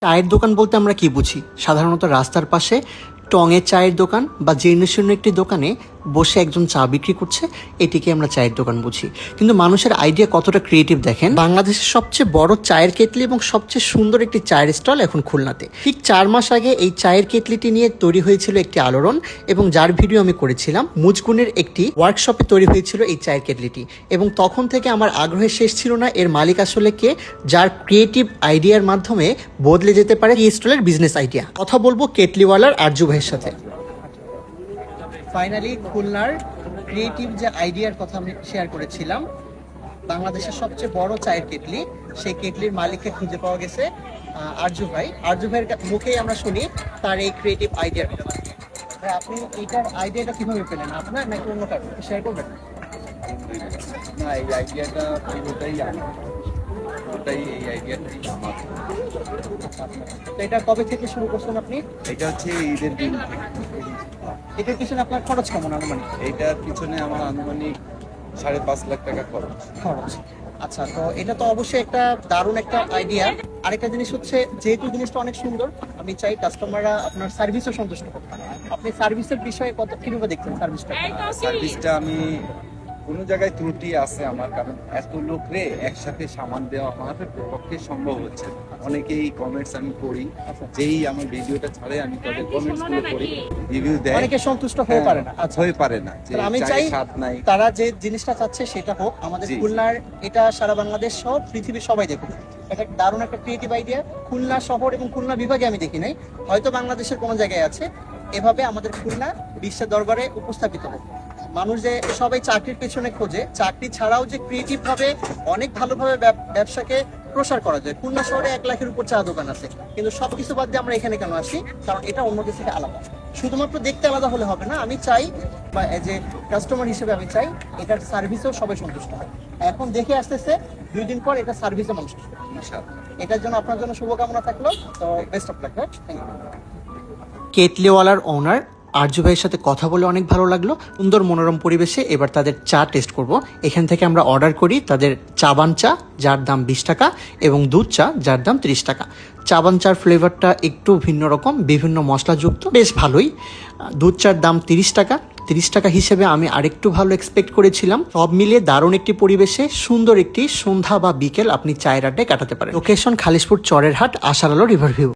চায়ের দোকান বলতে আমরা কি বুঝি? সাধারণত রাস্তার পাশে টঙের চায়ের দোকান বা জীর্ণশীর্ণ একটি দোকানে বসে একজন চা বিক্রি করছে, এটিকে আমরা চায়ের দোকান বুঝি। কিন্তু মানুষের আইডিয়া কতটা ক্রিয়েটিভ দেখেন। বাংলাদেশের সবচেয়ে বড় চায়ের কেটলি এবং সবচেয়ে সুন্দর একটি চায়ের স্টল এখন খুলনাতে। ঠিক 4 মাস আগে এই চায়ের কেটলিটি নিয়ে তৈরি হয়েছিল একটি আলোড়ন, এবং যার ভিডিও আমি করেছিলাম। মুজগুনের একটি ওয়ার্কশপে তৈরি হয়েছিল এই চায়ের কেটলিটি, এবং তখন থেকে আমার আগ্রহের শেষ ছিল না এর মালিক আসলে কে, যার ক্রিয়েটিভ আইডিয়ার মাধ্যমে বদলে যেতে পারে এই স্টলের বিজনেস আইডিয়া। কথা বলবো কেটলিওয়ালার আরজু ভাইয়ের সাথে। ফাইনালি খুলনার ক্রিয়েটিভ যে আইডিয়ার কথা আমি শেয়ার করেছিলাম, বাংলাদেশের সবচেয়ে বড় চায়ের কেটলি, সেই কেটলির মালিককে খুঁজে পাওয়া গেছে আরজু ভাই। আরজু ভাইয়ের মুখেই আমরা শুনি তার এই ক্রিয়েটিভ আইডিয়ার কথা। ভাই, আপনি এইটার আইডিয়াটা কিভাবে পেলেন? আপনার নাকি অন্য কারো শেয়ার করবেন? না, এই আইডিয়াটা পুরোটাই আমার। ওটাই এই আইডিয়াটাই আমার। তো এটা কবে থেকে শুরু করছেন আপনি? এটা হচ্ছে ঈদের দিন থেকে। এটার পিছনে আপনার খরচ কেমন আনুমানিক? এইটার পিছনে আমার আনুমানিক 5.5 লাখ টাকা খরচ। আচ্ছা, তো এটা তো অবশ্যই একটা দারুণ একটা আইডিয়া। আরেকটা জিনিস হচ্ছে, যেহেতু জিনিসটা অনেক সুন্দর, আমি চাই কাস্টমাররা আপনার সার্ভিসও সন্তুষ্ট করতে। আপনি সার্ভিসের বিষয়ে কত কিভাবে দেখছেন সার্ভিসটা? সার্ভিসটা আমি কোনো জায়গায় ত্রুটি আছে আমার, কারণ এত লোকরে একসাথে সামান দেওয়া আমার পক্ষে সম্ভব হচ্ছে না। অনেকেই কমেন্টস আমি পড়ি, যেই আমার ভিডিওটা ছাড়ে আমি তাদের কমেন্টস গুলো পড়ি, রিভিউ দেয়, অনেকে সন্তুষ্ট হয়ে পারে না। আচ্ছা, হয়ে পারে না, যে আমি চাই স্বাদ নাই। তারা যে জিনিসটা চাচ্ছে সেটা হোক। আমাদের জি। খুলনার এটা সারা বাংলাদেশ সহ পৃথিবীর সবাই দেখুক। এটা দারুণ একটা ক্রিয়েটিভ আইডিয়া। খুলনা শহর এবং খুলনা বিভাগে আমি দেখি নাই, হয়তো বাংলাদেশের কোনো জায়গায় আছে। এভাবে আমাদের খুলনা বিশ্বের দরবারে উপস্থাপিত হোক। মানুষ যে সবাই চাকরির পেছনে খোঁজে, চাকরি ছাড়াও যে ক্রিয়েটিভ ভাবে অনেক ভালোভাবে ব্যবসাকে প্রসার করা যায়। খুলনা শহরে 1 লাখের উপর চা দোকান আছে, কিন্তু সবকিছু বাদ দিয়ে আমরা এখানে কেন আসি? কারণ এটা অন্য কিছু থেকে আলাদা। শুধুমাত্র দেখতে আলাদা হলে হবে না, আমি চাই বা এজ এ কাস্টমার হিসেবে আমি চাই এটার সার্ভিসেও সবাই সন্তুষ্ট হয়। এখন দেখে আসতেছে 2 দিন পর এটা সার্ভিসও মানুষ আসবে। এটার জন্য আপনার জন্য শুভকামনা থাকলো। তো best of luck. Thank you. কেটলিওয়ালার ওনার আরজু ভাইয়ের সাথে কথা বলে অনেক ভালো লাগলো। সুন্দর মনোরম পরিবেশে এবার তাদের চা টেস্ট করব। এখান থেকে আমরা অর্ডার করি তাদের চাবান চা, যার দাম 20 টাকা, এবং দুধ চা, যার দাম 30 টাকা। চাবান চার ফ্লেভারটা একটু ভিন্ন রকম, বিভিন্ন মশলাযুক্ত, বেশ ভালোই। দুধ চার দাম 30 টাকা। 30 টাকা হিসেবে আমি আরেকটু ভালো এক্সপেক্ট করেছিলাম। সব মিলিয়ে দারুণ একটি পরিবেশে সুন্দর একটি সন্ধ্যা বা বিকেল আপনি চায়ের আড্ডায় কাটাতে পারেন। লোকেশন খালিশপুর চরের হাট, আশার আলো রিভার ভিউ।